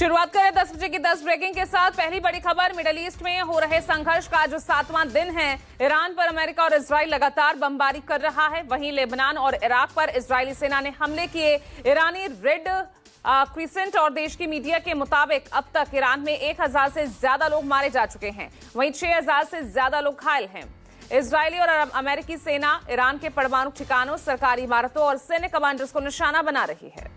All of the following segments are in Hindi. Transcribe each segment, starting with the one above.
शुरुआत करें 10 बजे की 10 ब्रेकिंग के साथ। पहली बड़ी खबर, मिडिल ईस्ट में हो रहे संघर्ष का जो 7वां दिन है। ईरान पर अमेरिका और इजराइल लगातार बमबारी कर रहा है। वहीं लेबनान और इराक पर इजरायली सेना ने हमले किए। ईरानी रेड क्रिसेंट और देश की मीडिया के मुताबिक अब तक ईरान में 1000 से ज्यादा लोग मारे जा चुके हैं। वहीं 6000 से ज्यादा लोग घायल हैं। इजरायली और अमेरिकी सेना ईरान के परमाणु ठिकानों, सरकारी इमारतों और सैन्य कमांडर्स को निशाना बना रही है।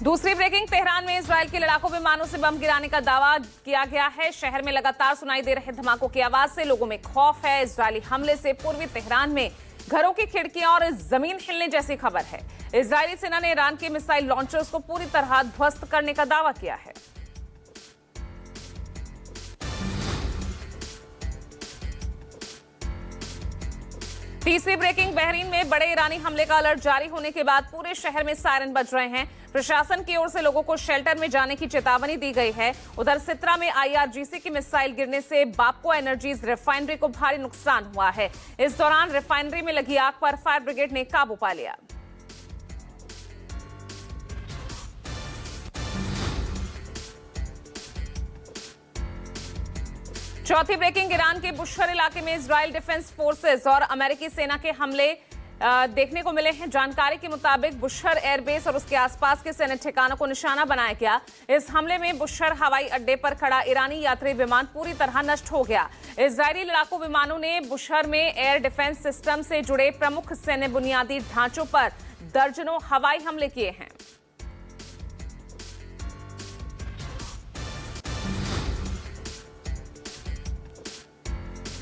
दूसरी ब्रेकिंग, तेहरान में इजरायल के लड़ाकू विमानों से बम गिराने का दावा किया गया है। शहर में लगातार सुनाई दे रहे धमाकों की आवाज से लोगों में खौफ है। इजरायली हमले से पूर्वी तेहरान में घरों की खिड़कियां और जमीन हिलने जैसी खबर है। इजरायली सेना ने ईरान के मिसाइल लॉन्चर्स को पूरी तरह ध्वस्त करने का दावा किया है। तीसरी ब्रेकिंग, बहरीन में बड़े ईरानी हमले का अलर्ट जारी होने के बाद पूरे शहर में सायरन बज रहे हैं। प्रशासन की ओर से लोगों को शेल्टर में जाने की चेतावनी दी गई है। उधर सित्रा में आईआरजीसी की मिसाइल गिरने से बापको एनर्जीज रिफाइनरी को भारी नुकसान हुआ है। इस दौरान रिफाइनरी में लगी आग पर फायर ब्रिगेड ने काबू पा लिया। चौथी ब्रेकिंग, ईरान के बुशहर इलाके में इजरायल डिफेंस फोर्सेस और अमेरिकी सेना के हमले देखने को मिले हैं। जानकारी के मुताबिक बुशहर एयरबेस और उसके आसपास के सैन्य ठिकानों को निशाना बनाया गया। इस हमले में बुशहर हवाई अड्डे पर खड़ा ईरानी यात्री विमान पूरी तरह नष्ट हो गया। इजरायली लड़ाकू विमानों ने बुशहर में एयर डिफेंस सिस्टम से जुड़े प्रमुख सैन्य बुनियादी ढांचों पर दर्जनों हवाई हमले किए हैं।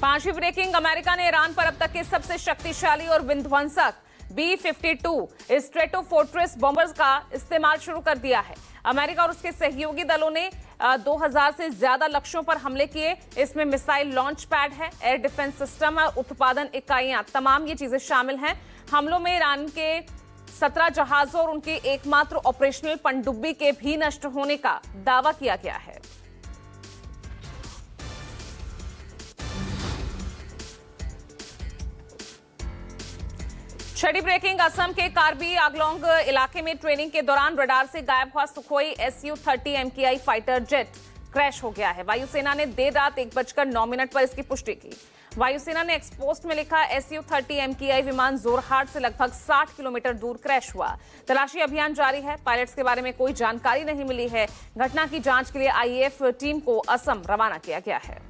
पांचवी ब्रेकिंग, अमेरिका ने ईरान पर अब तक के सबसे शक्तिशाली और विध्वंसक B-52 स्ट्रेटोफोर्ट्रेस बॉम्बर्स का इस्तेमाल शुरू कर दिया है। अमेरिका और उसके सहयोगी दलों ने 2000 से ज्यादा लक्ष्यों पर हमले किए। इसमें मिसाइल लॉन्च पैड है, एयर डिफेंस सिस्टम, उत्पादन इकाइयां, तमाम ये चीजें शामिल हैं। हमलों में ईरान के 17 जहाजों और उनके एकमात्र ऑपरेशनल पनडुब्बी के भी नष्ट होने का दावा किया गया है। छठी ब्रेकिंग, असम के कार्बी आंगलोंग इलाके में ट्रेनिंग के दौरान रडार से गायब हुआ Sukhoi Su-30 MKI fighter jet crash हो गया है। वायुसेना ने देर रात 1:09 पर इसकी पुष्टि की। वायुसेना ने एक्सपोस्ट में लिखा, Su-30 MKI विमान जोरहाट से लगभग 60 किलोमीटर दूर क्रैश हुआ। तलाशी अभियान जारी है। पायलट्स के बारे में कोई जानकारी नहीं मिली है। घटना की जांच के लिए IAF टीम को असम रवाना किया गया है।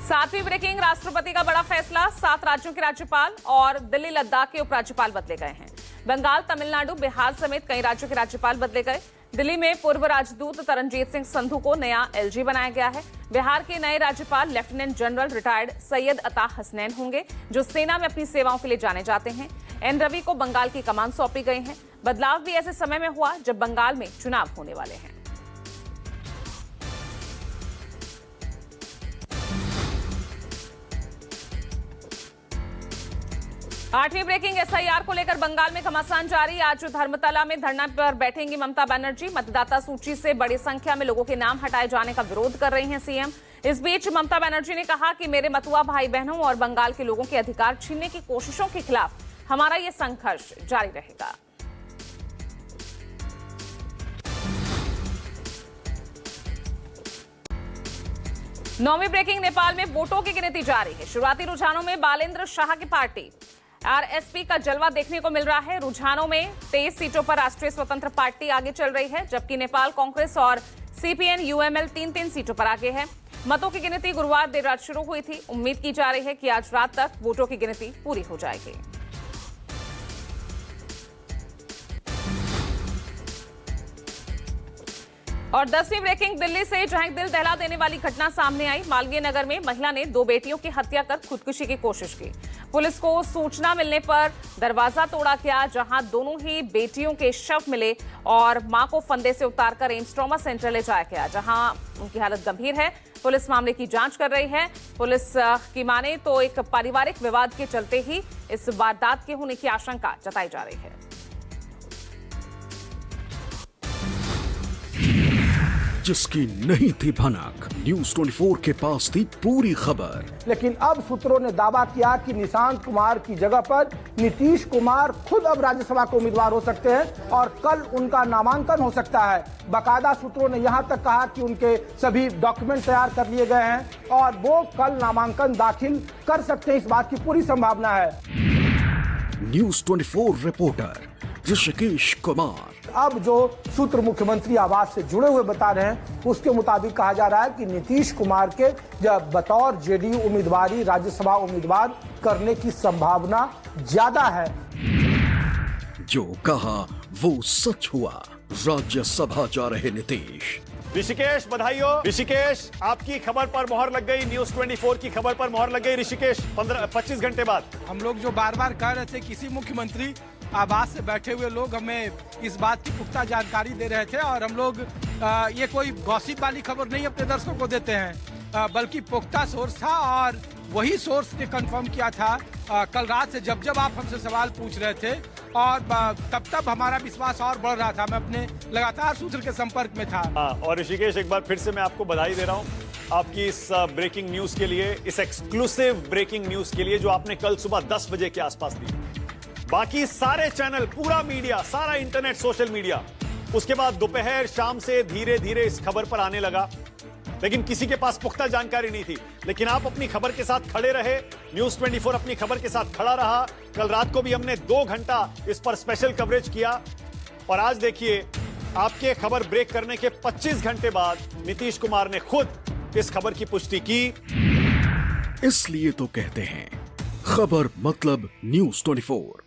सातवीं ब्रेकिंग, राष्ट्रपति का बड़ा फैसला, 7 राज्यों के राज्यपाल और दिल्ली लद्दाख के उपराज्यपाल बदले गए हैं। बंगाल, तमिलनाडु, बिहार समेत कई राज्यों के राज्यपाल बदले गए। दिल्ली में पूर्व राजदूत तरनजीत सिंह संधू को नया LG बनाया गया है। बिहार के नए राज्यपाल लेफ्टिनेंट जनरल रिटायर्ड सैयद अता हसनैन होंगे, जो सेना में अपनी सेवाओं के लिए जाने जाते हैं। N रवि को बंगाल की कमान सौंपी गई है। बदलाव भी ऐसे समय में हुआ जब बंगाल में चुनाव होने वाले हैं। 8वीं ब्रेकिंग, SIR को लेकर बंगाल में घमासान जारी। आज धर्मतला में धरना पर बैठेंगी ममता बनर्जी। मतदाता सूची से बड़ी संख्या में लोगों के नाम हटाए जाने का विरोध कर रही हैं सीएम। इस बीच ममता बनर्जी ने कहा कि मेरे मतुआ भाई बहनों और बंगाल के लोगों के अधिकार छीनने की कोशिशों के खिलाफ हमारा ये संघर्ष जारी रहेगा। नौवीं ब्रेकिंग, नेपाल में वोटों की गिनती जारी है। शुरुआती रुझानों में बालेंद्र शाह की पार्टी RSP का जलवा देखने को मिल रहा है। रुझानों में 23 सीटों पर राष्ट्रीय स्वतंत्र पार्टी आगे चल रही है, जबकि नेपाल कांग्रेस और CPN UML 3-3 सीटों पर आगे है। मतों की गिनती गुरुवार देर रात शुरू हुई थी। उम्मीद की जा रही है कि आज रात तक वोटों की गिनती पूरी हो जाएगी। और 10वीं ब्रेकिंग, दिल्ली से जहां एक दिल दहला देने वाली घटना सामने आई। मालवीय नगर में महिला ने 2 बेटियों की हत्या कर खुदकुशी की कोशिश की। पुलिस को सूचना मिलने पर दरवाजा तोड़ा गया, जहां दोनों ही बेटियों के शव मिले और मां को फंदे से उतारकर एम्स ट्रॉमा सेंटर ले जाया गया, जहां उनकी हालत गंभीर है। पुलिस मामले की जांच कर रही है। पुलिस की माने तो एक पारिवारिक विवाद के चलते ही इस वारदात के होने की आशंका जताई जा रही है। जिसकी नहीं थी भनक, न्यूज 24 के पास थी पूरी खबर। लेकिन अब सूत्रों ने दावा किया कि निशांत कुमार की जगह पर नीतीश कुमार खुद अब राज्यसभा के उम्मीदवार हो सकते हैं और कल उनका नामांकन हो सकता है। बाकायदा सूत्रों ने यहां तक कहा कि उनके सभी डॉक्यूमेंट तैयार कर लिए गए हैं और वो कल नामांकन दाखिल कर सकते हैं, इस बात की पूरी संभावना है। News 24 reporter Rishikesh Kumar. अब जो सूत्र मुख्यमंत्री आवास से जुड़े हुए बता रहे हैं उसके मुताबिक कहा जा रहा है कि नीतीश कुमार के जब बतौर जेडीयू उम्मीदवारी राज्यसभा उम्मीदवार करने की संभावना ज्यादा है। जो कहा वो सच हुआ, राज्यसभा जा रहे नीतीश। ऋषिकेश बधाई हो। ऋषिकेश आपकी खबर पर मोहर लग गई, न्यूज 24 की खबर पर मोहर लग गई। ऋषिकेश 25 घंटे बाद हम लोग जो बार बार कह रहे थे किसी मुख्यमंत्री आवास से बैठे हुए लोग हमें इस बात की पुख्ता जानकारी दे रहे थे और हम लोग ये कोई गॉसिप वाली खबर नहीं अपने दर्शकों को देते हैं, बल्कि पुख्ता सोर्स था और वही सोर्स ने कंफर्म किया था कल रात से जब आप हमसे सवाल पूछ रहे थे और तब हमारा विश्वास और बढ़ रहा था। मैं अपने लगातार सूत्र के संपर्क में था। और ऋषिकेश एक बार फिर से मैं आपको बधाई दे रहा हूँ आपकी इस ब्रेकिंग न्यूज के लिए, इस एक्सक्लूसिव ब्रेकिंग न्यूज के लिए जो आपने कल सुबह 10 बजे के आसपास दी। बाकी सारे चैनल, पूरा मीडिया, सारा इंटरनेट, सोशल मीडिया उसके बाद दोपहर शाम से धीरे धीरे इस खबर पर आने लगा, लेकिन किसी के पास पुख्ता जानकारी नहीं थी। लेकिन आप अपनी खबर के साथ खड़े रहे, न्यूज 24 अपनी खबर के साथ खड़ा रहा। कल रात को भी हमने 2 घंटा इस पर स्पेशल कवरेज किया और आज देखिए आपके खबर ब्रेक करने के 25 घंटे बाद नीतीश कुमार ने खुद इस खबर की पुष्टि की। इसलिए तो कहते हैं खबर मतलब न्यूज 24।